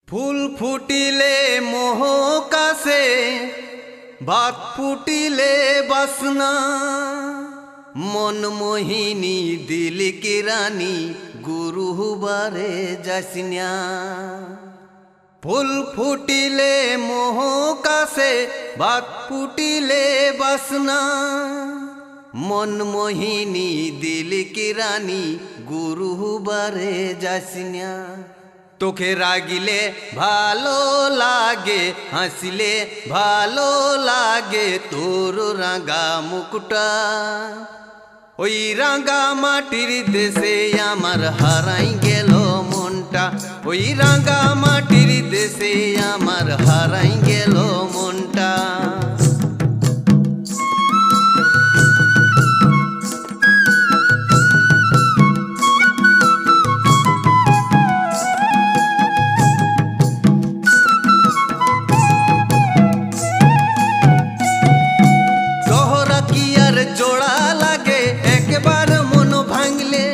ফুল ফুটিলে মোহকাশে বাত ফুটিলে বাসনা মন মোহিনী দিল কি রানী গুরুবারে যাসিনা। ফুল ফুটিলে মোহকাশে বাত ফুটিলে বাসনা মন মোহিনী দিল কি রানী গুরুবারে যাসিনা। তোকে রাগিলে ভালো লাগে হাসিলে ভালো লাগে তোর রাঙা মুকুটা। ওই রাঙা মাটির দেশে আমার হারাই গেল মনটা। ওই রাঙা মাটির দেশে আমার হারাই গেল মনটা। জোড়া লাগে একবার মন ভাঙলে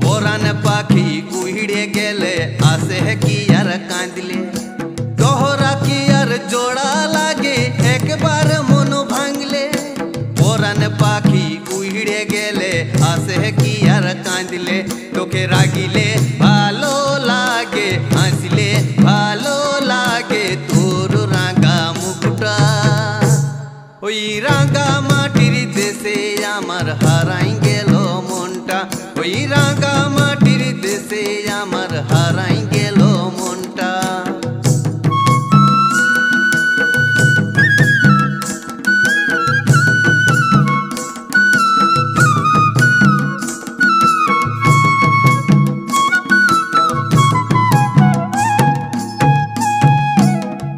পরাণ পাখি উড়ে গেলে আসে কি আর কাঁদলে। তোহরা কি আর জোড়া লাগে একবার মন ভাঙলে পরাণ পাখি উড়ে গেলে আসে কি আর কাঁদলে। তোকে রাগিলে ভালো লাগে হাসলে ভালো লাগে তোর রাঙা মুখটা। ওই রাঙা মাটির দেশে আমার হারাই গেল মনটা। ওই রাঙা মাটির দেশে আমার হারাই গেল মনটা।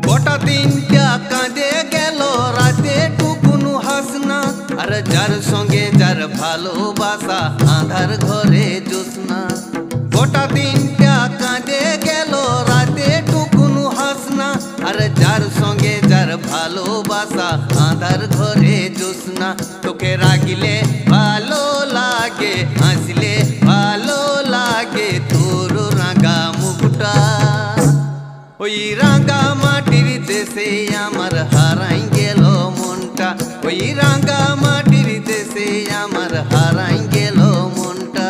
গোটা দিনটা কাঁদে গেল রাতে টুকুনু হাসনা। আর যার সঙ্গে যার ভালোবাসা আধার ঘরে জ্যোৎস্না। গোটা দিনটা কাঁদে গেল রাতে টুকুনু হাসনা। আর যার সঙ্গে যার ভালোবাসা আধার ঘরে জ্যোৎস্না। তোকে রাগিলে ভালো লাগে হাসলে ভালো লাগে তোর রাঙা মুখটা। ওই রাঙা মাটির দেশে আমার হারাই গেল মনটা। ওই রাঙা মাটির দেশে আমার হারাই গেল মনটা।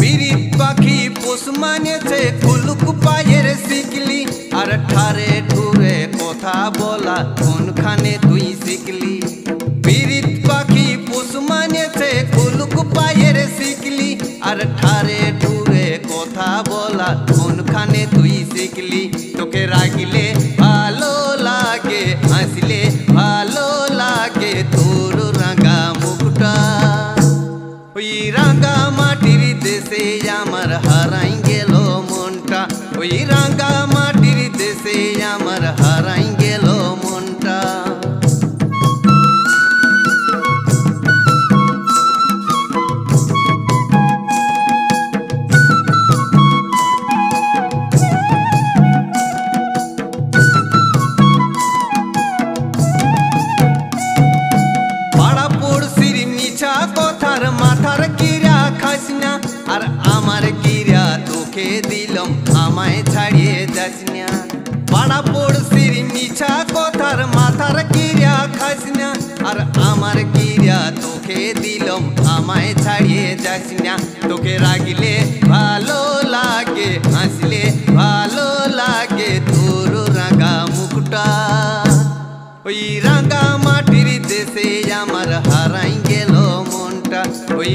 বিরিত পাখি পোষ মানেছে কুলুক পায়ের শিখলি। আর ঠারে ঠুরে কথা বলা কোনখানে তুই শিখলি। বিরিত পাখি পোষ মানেছে কুলুক পায়ের শিখলি। আর ঠারে ঠুরে কথা বলা কোনখানে তুই শিখলি। তোকে রাগিলে ভালো লাগে হাসলে ভালো লাগে তোর রাঙা মুখটা। ওই রাঙা মাটির দেশে আমার হারাই গেল মনটা। ওই রাঙা মাটির দেশে আমার হারাই গেল মনটা। পাড়া পড়শির মিছা কথার মাথার কিরা খাসনা। আর আমার কিরা তোকে দিলাম আমায় ছাড়িয়ে যাসনা। পাড়া পড়শির মিছা কথার মাথার কিরা খাসনা। আর আমার কিরা তোকে দিলাম আমায় ছাড়িয়ে যাসনা। তোকে রাগিলে ভালো লাগে হাসলে ভালো লাগে তোর রাঙা মুখটা। ওই রাঙা মাটির দেশে আমার হারাই গেল মনটা। ওই